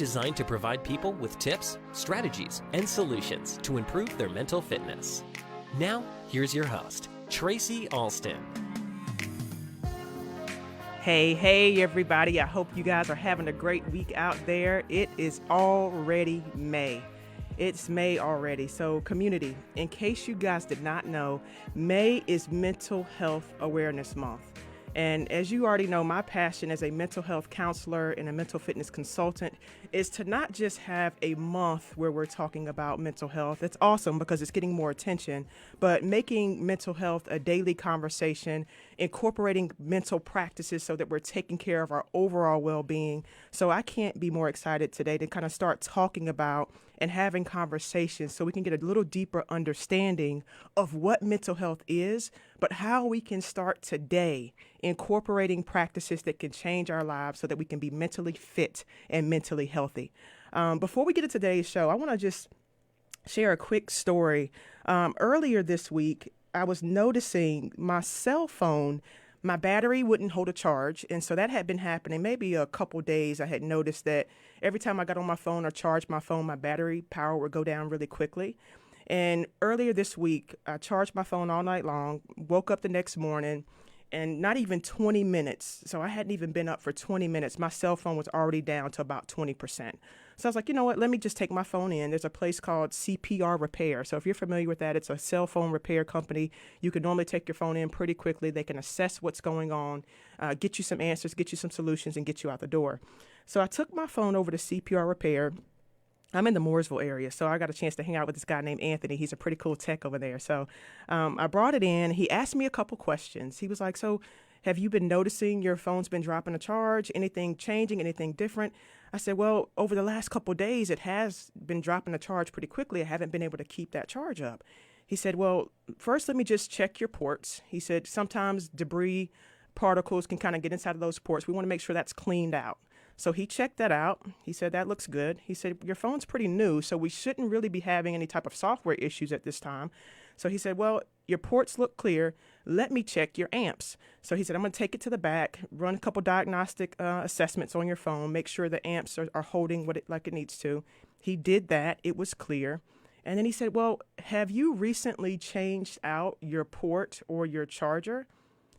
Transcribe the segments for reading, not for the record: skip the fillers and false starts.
designed to provide people with tips, strategies, and solutions to improve their mental fitness. Now, here's your host, Tracy Alston. Hey, everybody. I hope you guys are having a great week out there. It is already May. It's May already. So community, in case you guys did not know, May is Mental Health Awareness Month. And as you already know, my passion as a mental health counselor and a mental fitness consultant is to not just have a month where we're talking about mental health. It's awesome because it's getting more attention, but making mental health a daily conversation, incorporating mental practices so that we're taking care of our overall well-being. So I can't be more excited today to kind of start talking about and having conversations so we can get a little deeper understanding of what mental health is, but how we can start today incorporating practices that can change our lives so that we can be mentally fit and mentally healthy. Before we get to today's show, I want to just share a quick story. Earlier this week, I was noticing my cell phone, my battery wouldn't hold a charge. And so that had been happening maybe a couple days. I had noticed that every time I got on my phone or charged my phone, my battery power would go down really quickly. And earlier this week, I charged my phone all night long, woke up the next morning, and not even 20 minutes. So I hadn't even been up for 20 minutes. My cell phone was already down to about 20%. So I was like, you know what, let me just take my phone in. There's a place called CPR Repair. So if you're familiar with that, it's a cell phone repair company. You can normally take your phone in pretty quickly. They can assess what's going on, get you some answers, get you some solutions, and get you out the door. So I took my phone over to CPR Repair. I'm in the Mooresville area, so I got a chance to hang out with this guy named Anthony. He's a pretty cool tech over there. So I brought it in. He asked me a couple questions. He was like, so have you been noticing your phone's been dropping a charge? Anything changing? Anything different? I said, well, over the last couple of days, it has been dropping a charge pretty quickly. I haven't been able to keep that charge up. He said, well, first, let me just check your ports. He said, sometimes debris particles can kind of get inside of those ports. We want to make sure that's cleaned out. So he checked that out. He said, that looks good. He said, your phone's pretty new, so we shouldn't really be having any type of software issues at this time. So he said, well, your ports look clear. Let me check your amps. So he said, I'm going to take it to the back, run a couple diagnostic assessments on your phone, make sure the amps are holding like it needs to. He did that. It was clear. And then he said, well, have you recently changed out your port or your charger?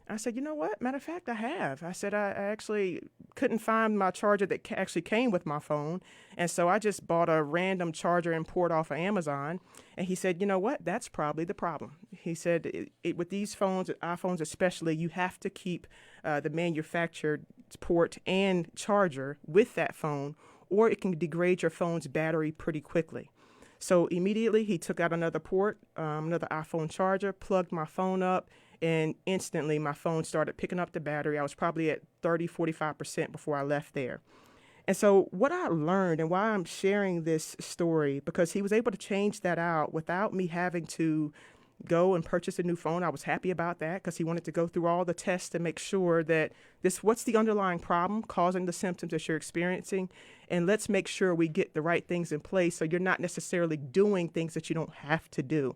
I said, you know what? Matter of fact, I have. I said, I actually couldn't find my charger that actually came with my phone. And so I just bought a random charger and port off of Amazon. And he said, you know what? That's probably the problem. He said, with these phones, iPhones especially, you have to keep the manufactured port and charger with that phone, or it can degrade your phone's battery pretty quickly. So immediately he took out another port, another iPhone charger, plugged my phone up, and instantly my phone started picking up the battery. I was probably at 45% before I left there. And so what I learned and why I'm sharing this story, because he was able to change that out without me having to go and purchase a new phone. I was happy about that because he wanted to go through all the tests to make sure that what's the underlying problem causing the symptoms that you're experiencing. And let's make sure we get the right things in place so you're not necessarily doing things that you don't have to do.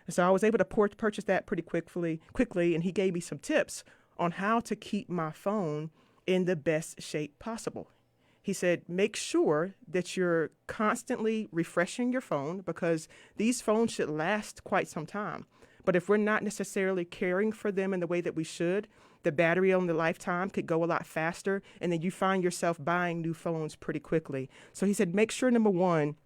So I was able to purchase that pretty quickly, and he gave me some tips on how to keep my phone in the best shape possible. He said, make sure that you're constantly refreshing your phone because these phones should last quite some time. But if we're not necessarily caring for them in the way that we should, the battery on the lifetime could go a lot faster, and then you find yourself buying new phones pretty quickly. So he said, make sure, number one,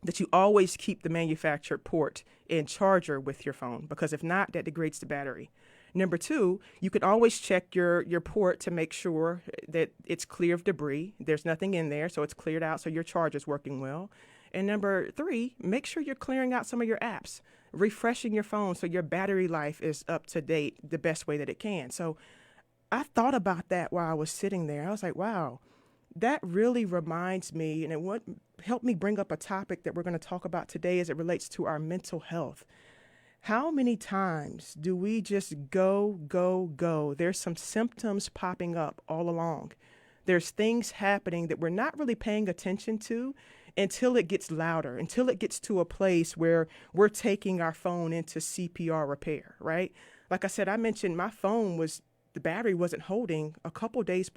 that you always keep the manufactured port and charger with your phone, because if not, that degrades the battery. Number two, you could always check your port to make sure that it's clear of debris. There's nothing in there, so it's cleared out, so your charger's working well. And number three, make sure you're clearing out some of your apps, refreshing your phone so your battery life is up to date the best way that it can. So I thought about that while I was sitting there. I was like, wow, that really reminds me, and it would help me bring up a topic that we're going to talk about today as it relates to our mental health. How many times do we just go? There's some symptoms popping up all along. There's things happening that we're not really paying attention to until it gets louder, until it gets to a place where we're taking our phone into CPR repair, right? Like I said, I mentioned my phone the battery wasn't holding a couple weeks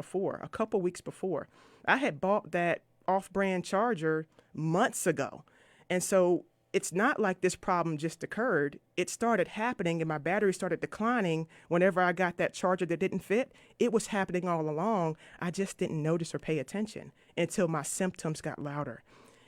before. I had bought that off-brand charger months ago. And so it's not like this problem just occurred. It started happening and my battery started declining whenever I got that charger that didn't fit. It was happening all along. I just didn't notice or pay attention until my symptoms got louder.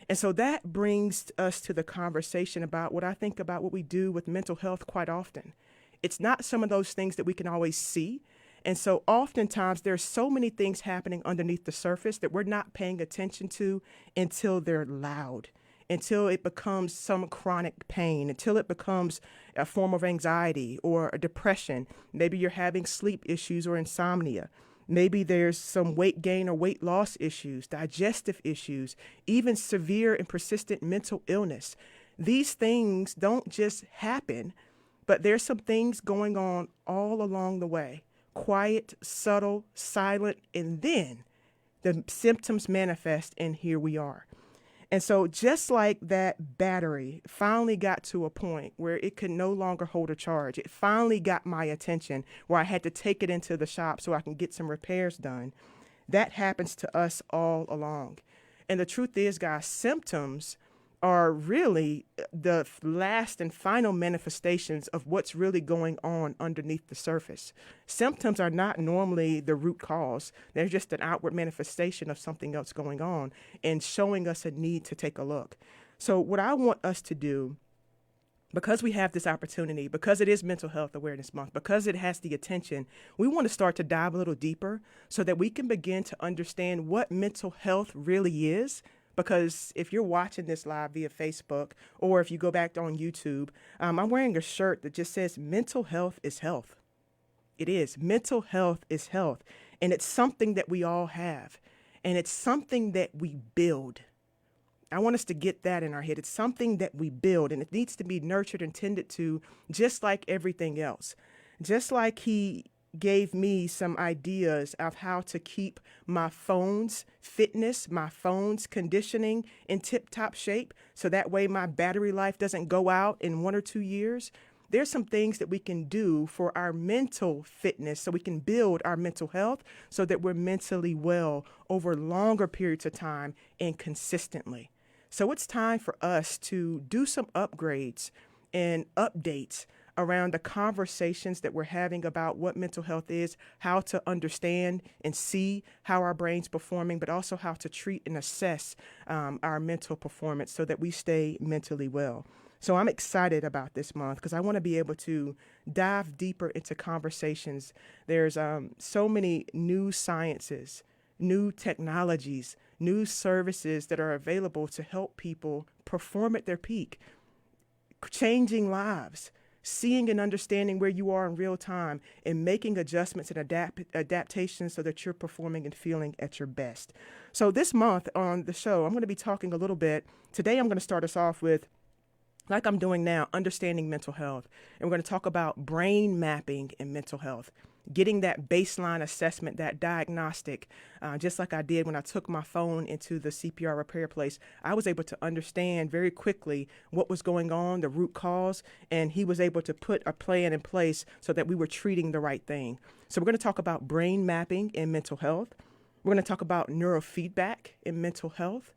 And so that brings us to the conversation about what I think about what we do with mental health quite often. It's not some of those things that we can always see. And so oftentimes there's so many things happening underneath the surface that we're not paying attention to until they're loud, until it becomes some chronic pain, until it becomes a form of anxiety or a depression. Maybe you're having sleep issues or insomnia. Maybe there's some weight gain or weight loss issues, digestive issues, even severe and persistent mental illness. These things don't just happen, but there's some things going on all along the way. Quiet, subtle, silent, and then the symptoms manifest, and here we are. And so just like that battery finally got to a point where it could no longer hold a charge, it finally got my attention where I had to take it into the shop so I can get some repairs done. That happens to us all along. And the truth is, guys, symptoms are really the last and final manifestations of what's really going on underneath the surface. Symptoms are not normally the root cause. They're just an outward manifestation of something else going on and showing us a need to take a look. So what I want us to do, because we have this opportunity, because it is Mental Health Awareness Month, because it has the attention, we want to start to dive a little deeper so that we can begin to understand what mental health really is. Because if you're watching this live via Facebook, or if you go back on YouTube, I'm wearing a shirt that just says mental health is health. It is. Mental health is health. And it's something that we all have. And it's something that we build. I want us to get that in our head. It's something that we build, and it needs to be nurtured and tended to just like everything else. Just like he gave me some ideas of how to keep my phone's fitness, my phone's conditioning in tip-top shape, so that way my battery life doesn't go out in 1 or 2 years. There's some things that we can do for our mental fitness so we can build our mental health so that we're mentally well over longer periods of time and consistently. So it's time for us to do some upgrades and updates around the conversations that we're having about what mental health is, how to understand and see how our brain's performing, but also how to treat and assess our mental performance so that we stay mentally well. So I'm excited about this month because I want to be able to dive deeper into conversations. There's so many new sciences, new technologies, new services that are available to help people perform at their peak, changing lives, seeing and understanding where you are in real time, and making adjustments and adaptations so that you're performing and feeling at your best. So this month on the show, I'm going to be talking a little bit. Today, I'm going to start us off with, like I'm doing now, understanding mental health. And we're going to talk about brain mapping and mental health, getting that baseline assessment, that diagnostic, just like I did when I took my phone into the CPR repair place. I was able to understand very quickly what was going on, the root cause, and he was able to put a plan in place so that we were treating the right thing. So we're going to talk about brain mapping in mental health. We're going to talk about neurofeedback in mental health,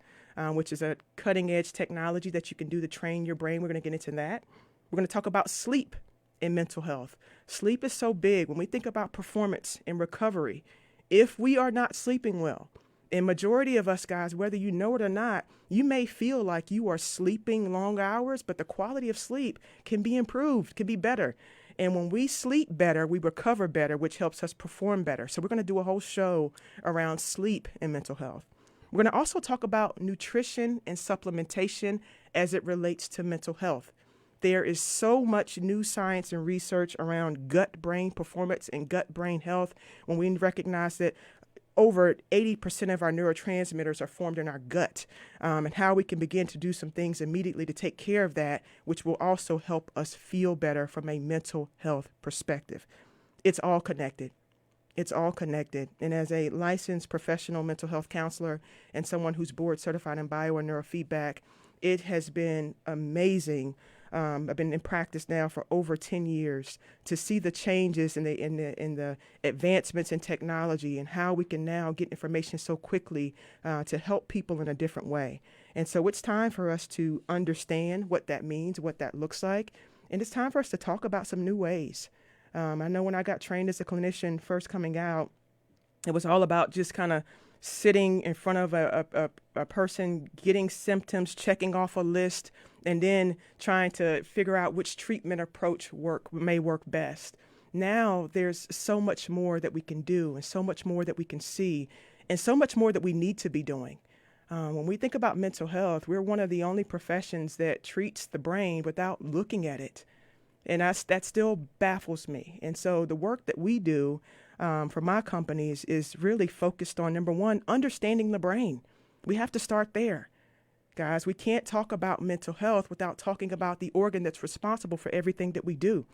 which is a cutting-edge technology that you can do to train your brain. We're going to get into that. We're going to talk about sleep in mental health. Sleep is so big when we think about performance and recovery. If we are not sleeping well, and majority of us guys, whether you know it or not, you may feel like you are sleeping long hours, but the quality of sleep can be improved, can be better. And when we sleep better, we recover better, which helps us perform better. So we're going to do a whole show around sleep and mental health. We're going to also talk about nutrition and supplementation as it relates to mental health. There is so much new science and research around gut-brain performance and gut-brain health when we recognize that over 80% of our neurotransmitters are formed in our gut, and how we can begin to do some things immediately to take care of that, which will also help us feel better from a mental health perspective. It's all connected. It's all connected. And as a licensed professional mental health counselor and someone who's board certified in bio and neurofeedback, it has been amazing I've been in practice now for over 10 years to see the changes in the advancements in technology and how we can now get information so quickly to help people in a different way. And so it's time for us to understand what that means, what that looks like. And it's time for us to talk about some new ways. I know when I got trained as a clinician first coming out, it was all about just kind of sitting in front of a person, getting symptoms, checking off a list, and then trying to figure out which treatment approach may work best. Now there's so much more that we can do and so much more that we can see and so much more that we need to be doing. When we think about mental health, we're one of the only professions that treats the brain without looking at it. And that still baffles me. And so the work that we do for my companies is really focused on, number one, understanding the brain. We have to start there. Guys, we can't talk about mental health without talking about the organ that's responsible for everything that we do.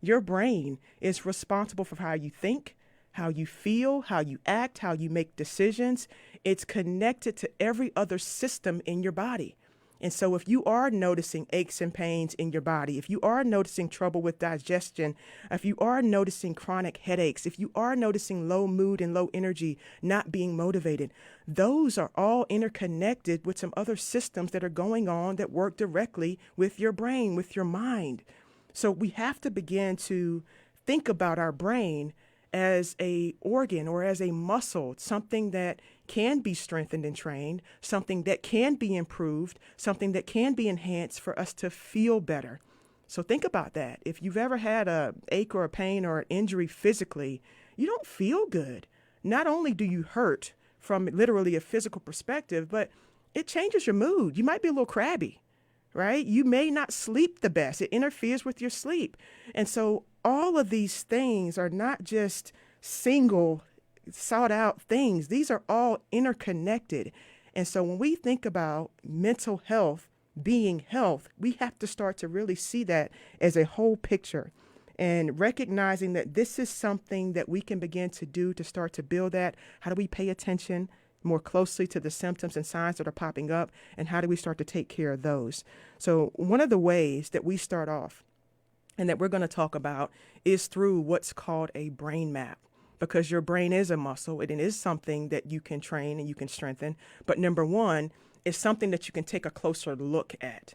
Your brain is responsible for how you think, how you feel, how you act, how you make decisions. It's connected to every other system in your body. And so if you are noticing aches and pains in your body, if you are noticing trouble with digestion, if you are noticing chronic headaches, if you are noticing low mood and low energy, not being motivated, those are all interconnected with some other systems that are going on that work directly with your brain, with your mind. So we have to begin to think about our brain as a organ or as a muscle, something that can be strengthened and trained, something that can be improved, something that can be enhanced for us to feel better. So think about that. If you've ever had a ache or a pain or an injury physically, you don't feel good. Not only do you hurt from literally a physical perspective, but it changes your mood. You might be a little crabby, right? You may not sleep the best. It interferes with your sleep. And so all of these things are not just single sought out things. These are all interconnected. And so when we think about mental health being health, we have to start to really see that as a whole picture and recognizing that this is something that we can begin to do to start to build that. How do we pay attention more closely to the symptoms and signs that are popping up, and how do we start to take care of those? So one of the ways that we start off and that we're going to talk about is through what's called a brain map. Because your brain is a muscle, it is something that you can train and you can strengthen. But number one, it's something that you can take a closer look at.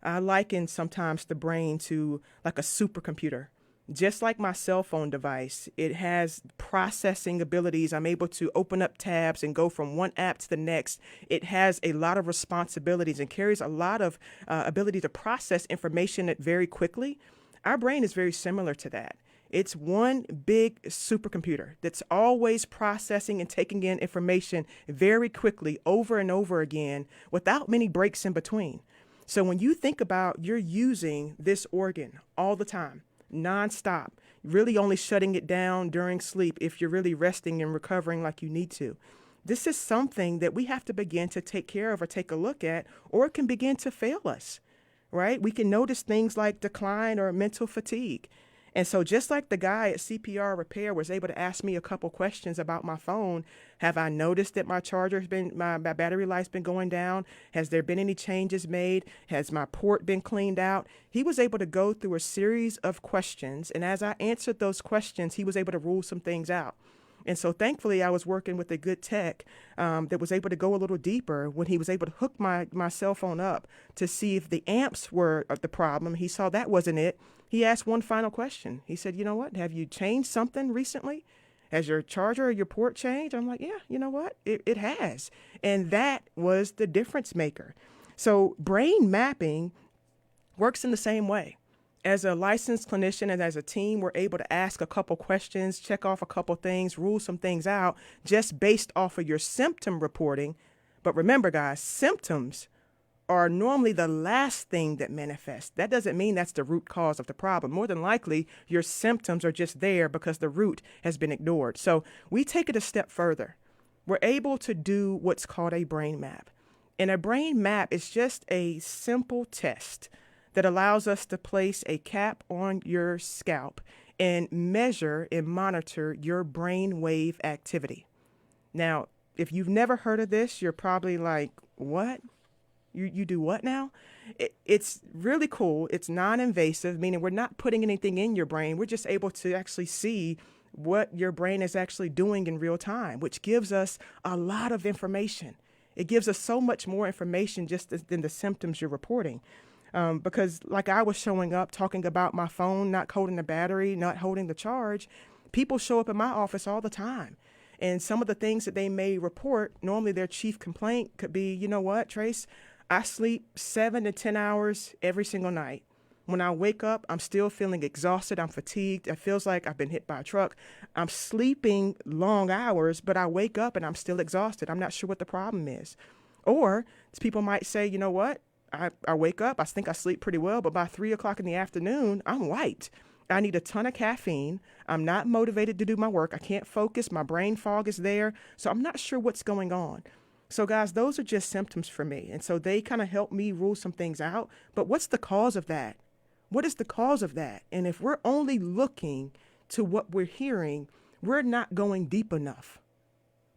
I liken sometimes the brain to like a supercomputer. Just like my cell phone device, it has processing abilities. I'm able to open up tabs and go from one app to the next. It has a lot of responsibilities and carries a lot of ability to process information very quickly. Our brain is very similar to that. It's one big supercomputer that's always processing and taking in information very quickly over and over again without many breaks in between. So when you think about you're using this organ all the time, nonstop, really only shutting it down during sleep if you're really resting and recovering like you need to. This is something that we have to begin to take care of or take a look at, or it can begin to fail us, right? We can notice things like decline or mental fatigue. And so just like the guy at CPR Repair was able to ask me a couple questions about my phone, have I noticed that my my battery life's been going down? Has there been any changes made? Has my port been cleaned out? He was able to go through a series of questions. And as I answered those questions, he was able to rule some things out. And so thankfully, I was working with a good tech that was able to go a little deeper when he was able to hook my cell phone up to see if the amps were the problem. He saw that wasn't it. He asked one final question. He said, you know what? Have you changed something recently? Has your charger or your port changed? I'm like, yeah, you know what? It has. And that was the difference maker. So brain mapping works in the same way. As a licensed clinician and as a team, we're able to ask a couple questions, check off a couple things, rule some things out just based off of your symptom reporting. But remember, guys, symptoms are normally the last thing that manifests. That doesn't mean that's the root cause of the problem. More than likely, your symptoms are just there because the root has been ignored. So we take it a step further. We're able to do what's called a brain map. And a brain map is just a simple test that allows us to place a cap on your scalp and measure and monitor your brain wave activity. Now, if you've never heard of this, you're probably like, what? You do what now? It's really cool. It's non-invasive, meaning we're not putting anything in your brain. We're just able to actually see what your brain is actually doing in real time, which gives us a lot of information. It gives us so much more information just than the symptoms you're reporting. Because like I was showing up talking about my phone not holding the battery, not holding the charge, people show up in my office all the time. And some of the things that they may report, normally their chief complaint could be, you know what, Trace, I sleep 7 to 10 hours every single night. When I wake up, I'm still feeling exhausted. I'm fatigued. It feels like I've been hit by a truck. I'm sleeping long hours, but I wake up and I'm still exhausted. I'm not sure what the problem is. Or people might say, you know what? I wake up, I think I sleep pretty well, but by 3 o'clock in the afternoon, I'm wiped. I need a ton of caffeine. I'm not motivated to do my work. I can't focus. My brain fog is there. So I'm not sure what's going on. So guys, those are just symptoms for me. And so they kind of help me rule some things out. But what's the cause of that? What is the cause of that? And if we're only looking to what we're hearing, we're not going deep enough.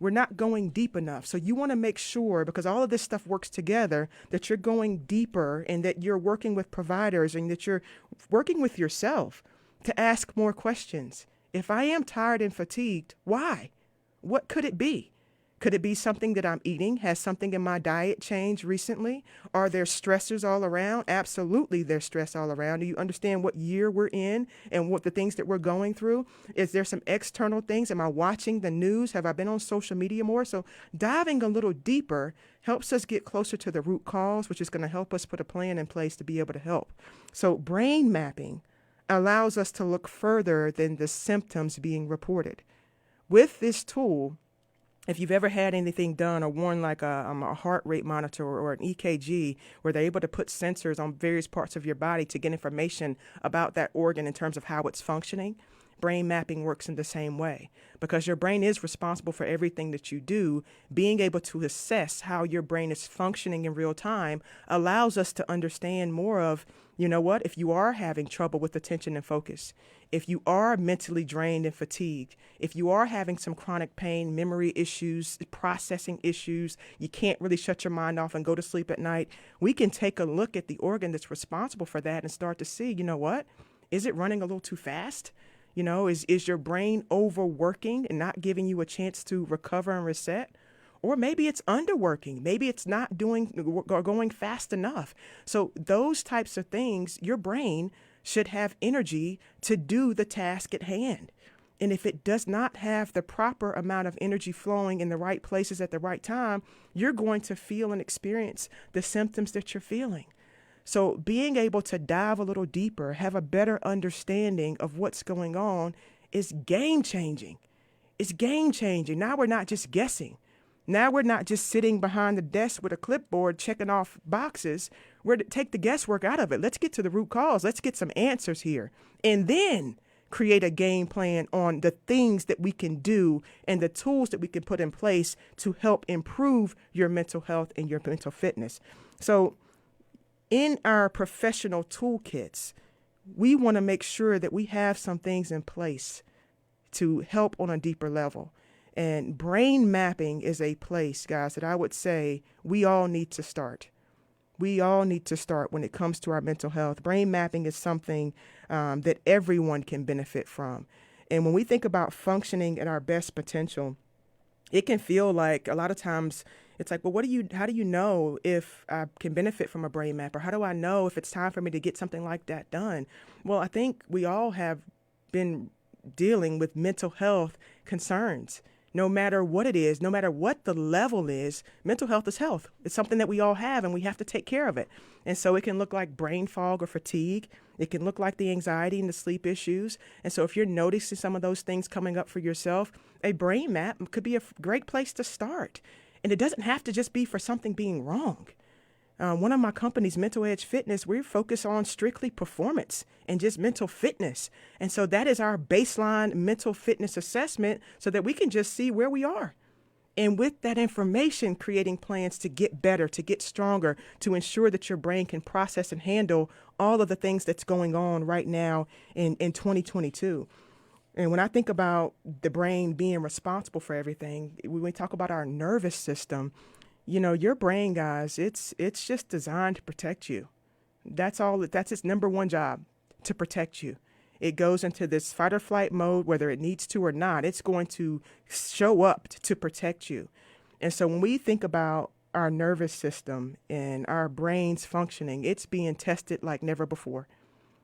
We're not going deep enough. So you want to make sure, because all of this stuff works together, that you're going deeper and that you're working with providers and that you're working with yourself to ask more questions. If I am tired and fatigued, why? What could it be? Could it be something that I'm eating? Has something in my diet changed recently? Are there stressors all around? Absolutely, there's stress all around. Do you understand what year we're in and what the things that we're going through? Is there some external things? Am I watching the news? Have I been on social media more? So diving a little deeper helps us get closer to the root cause, which is going to help us put a plan in place to be able to help. So brain mapping allows us to look further than the symptoms being reported. With this tool, if you've ever had anything done or worn like a heart rate monitor or an EKG, where they're able to put sensors on various parts of your body to get information about that organ in terms of how it's functioning, brain mapping works in the same way. Because your brain is responsible for everything that you do, being able to assess how your brain is functioning in real time allows us to understand more of, you know what, if you are having trouble with attention and focus, if you are mentally drained and fatigued, if you are having some chronic pain, memory issues, processing issues, you can't really shut your mind off and go to sleep at night, we can take a look at the organ that's responsible for that and start to see, you know what, is it running a little too fast? You know, is your brain overworking and not giving you a chance to recover and reset? Or maybe it's underworking. Maybe it's not doing or going fast enough. So those types of things, your brain should have energy to do the task at hand. And if it does not have the proper amount of energy flowing in the right places at the right time, you're going to feel and experience the symptoms that you're feeling. So being able to dive a little deeper, have a better understanding of what's going on is game changing. It's game changing. Now we're not just guessing. Now we're not just sitting behind the desk with a clipboard checking off boxes. We're to take the guesswork out of it. Let's get to the root cause. Let's get some answers here. And then create a game plan on the things that we can do and the tools that we can put in place to help improve your mental health and your mental fitness. So in our professional toolkits, we want to make sure that we have some things in place to help on a deeper level. And brain mapping is a place, guys, that I would say we all need to start. We all need to start when it comes to our mental health. Brain mapping is something that everyone can benefit from. And when we think about functioning at our best potential, it can feel like a lot of times it's like, well, how do you know if I can benefit from a brain map? Or how do I know if it's time for me to get something like that done? Well, I think we all have been dealing with mental health concerns. No matter what it is, no matter what the level is, mental health is health. It's something that we all have and we have to take care of it. And so it can look like brain fog or fatigue. It can look like the anxiety and the sleep issues. And so if you're noticing some of those things coming up for yourself, a brain map could be a great place to start. And it doesn't have to just be for something being wrong. One of my companies, Mental Edge Fitness, we're focused on strictly performance and just mental fitness. And so that is our baseline mental fitness assessment so that we can just see where we are. And with that information, creating plans to get better, to get stronger, to ensure that your brain can process and handle all of the things that's going on right now in 2022. And when I think about the brain being responsible for everything, when we talk about our nervous system, Your brain, guys, it's just designed to protect you. That's its number one job, to protect you. It goes into this fight or flight mode, whether it needs to or not. It's going to show up to protect you. And so when we think about our nervous system and our brains functioning, it's being tested like never before.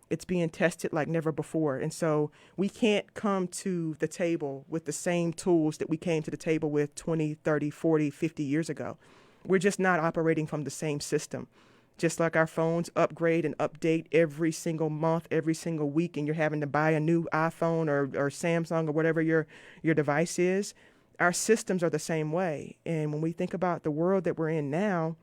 It's being tested like never before. And so we can't come to the table with the same tools that we came to the table with 20, 30, 40, 50 years ago. We're just not operating from the same system. Just like our phones upgrade and update every single month, every single week, and you're having to buy a new iPhone or Samsung or whatever your device is, our systems are the same way. And when we think about the world that we're in now,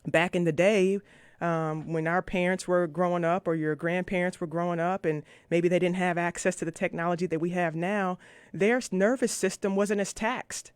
back in the day, when our parents were growing up or your grandparents were growing up and maybe they didn't have access to the technology that we have now, their nervous system wasn't as taxed.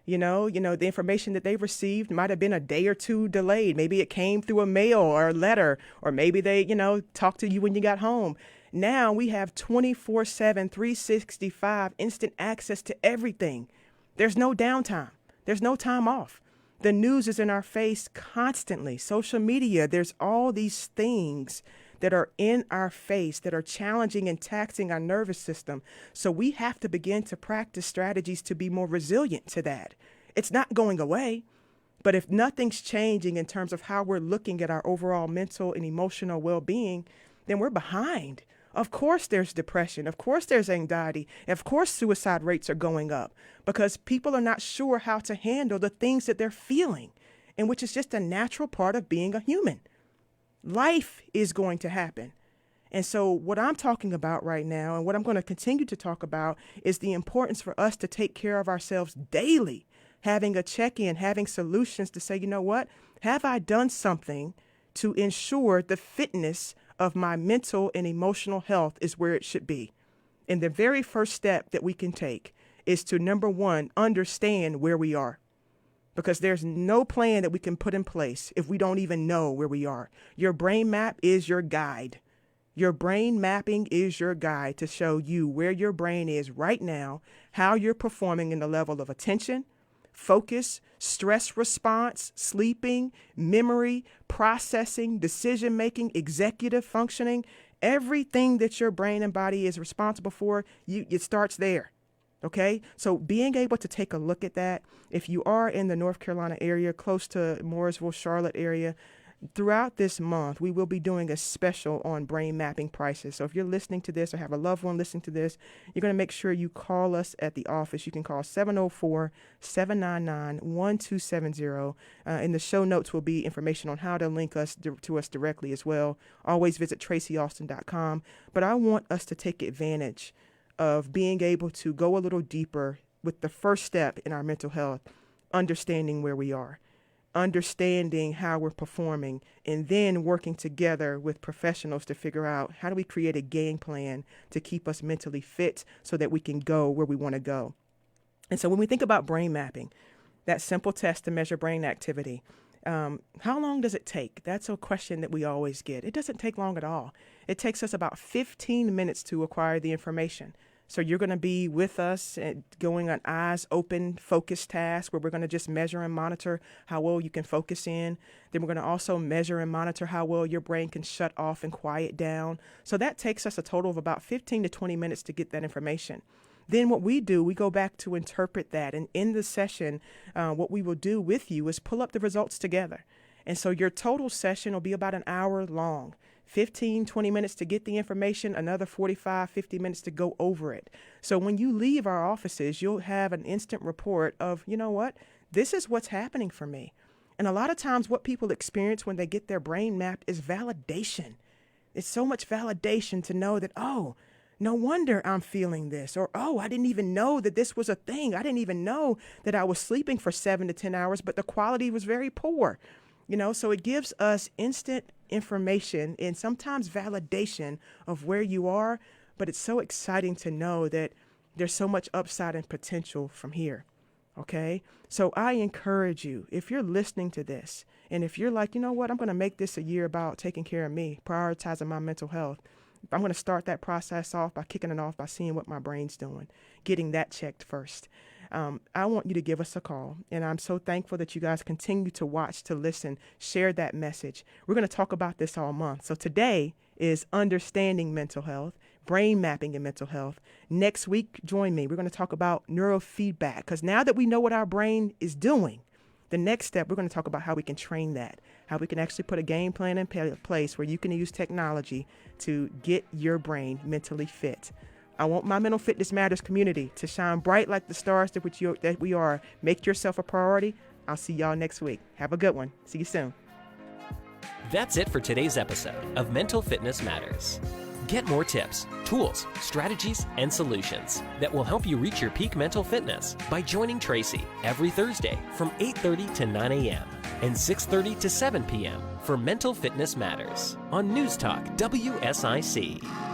The information that they received might have been a day or two delayed. Maybe it came through a mail or a letter, or maybe they, talked to you when you got home. Now we have 24/7, 365 instant access to everything. There's no downtime. There's no time off. The news is in our face constantly. Social media, there's all these things that are in our face that are challenging and taxing our nervous system. So we have to begin to practice strategies to be more resilient to that. It's not going away, but if nothing's changing in terms of how we're looking at our overall mental and emotional well-being, then we're behind. Of course there's depression. Of course there's anxiety. Of course suicide rates are going up because people are not sure how to handle the things that they're feeling, and which is just a natural part of being a human. Life is going to happen. And so what I'm talking about right now, and what I'm going to continue to talk about, is the importance for us to take care of ourselves daily, having a check-in, having solutions to say, you know what, have I done something to ensure the fitness of my mental and emotional health is where it should be? And the very first step that we can take is to, number one, understand where we are. Because there's no plan that we can put in place if we don't even know where we are. Your brain map is your guide. Your brain mapping is your guide to show you where your brain is right now, how you're performing in the level of attention, focus, stress response, sleeping, memory, processing, decision-making, executive functioning. Everything that your brain and body is responsible for, it starts there. Okay, so being able to take a look at that, if you are in the North Carolina area, close to Mooresville, Charlotte area, throughout this month, we will be doing a special on brain mapping prices. So if you're listening to this or have a loved one listening to this, you're going to make sure you call us at the office. You can call 704-799-1270. In the show notes will be information on how to link us to us directly as well. Always visit tracyalston.com. But I want us to take advantage of being able to go a little deeper with the first step in our mental health, understanding where we are, understanding how we're performing, and then working together with professionals to figure out how do we create a game plan to keep us mentally fit so that we can go where we want to go. And so when we think about brain mapping, that simple test to measure brain activity, how long does it take? That's a question that we always get. It doesn't take long at all. It takes us about 15 minutes to acquire the information. So you're going to be with us going on eyes open focus task where we're going to just measure and monitor how well you can focus in. Then we're going to also measure and monitor how well your brain can shut off and quiet down. So that takes us a total of about 15 to 20 minutes to get that information. Then what we do, we go back to interpret that. And in the session, what we will do with you is pull up the results together. And so your total session will be about an hour long. 15, 20 minutes to get the information, another 45, 50 minutes to go over it. So when you leave our offices, you'll have an instant report of, you know what, this is what's happening for me. And a lot of times what people experience when they get their brain mapped is validation. It's so much validation to know that, oh, no wonder I'm feeling this, or, oh, I didn't even know that this was a thing. I didn't even know that I was sleeping for 7 to 10 hours, but the quality was very poor. So it gives us instant information and sometimes validation of where you are, but it's so exciting to know that there's so much upside and potential from here. Okay. So I encourage you, if you're listening to this and if you're like, you know what, I'm going to make this a year about taking care of me, prioritizing my mental health. I'm going to start that process off by kicking it off by seeing what my brain's doing, getting that checked first. I want you to give us a call. And I'm so thankful that you guys continue to watch, to listen, share that message. We're going to talk about this all month. So today is understanding mental health, brain mapping and mental health. Next week, join me. We're going to talk about neurofeedback, because now that we know what our brain is doing, the next step, we're going to talk about how we can train that, how we can actually put a game plan in place where you can use technology to get your brain mentally fit. I want my Mental Fitness Matters community to shine bright like the stars that we are. Make yourself a priority. I'll see y'all next week. Have a good one. See you soon. That's it for today's episode of Mental Fitness Matters. Get more tips, tools, strategies, and solutions that will help you reach your peak mental fitness by joining Tracy every Thursday from 8:30 to 9 a.m. and 6:30 to 7 p.m. for Mental Fitness Matters on News Talk WSIC.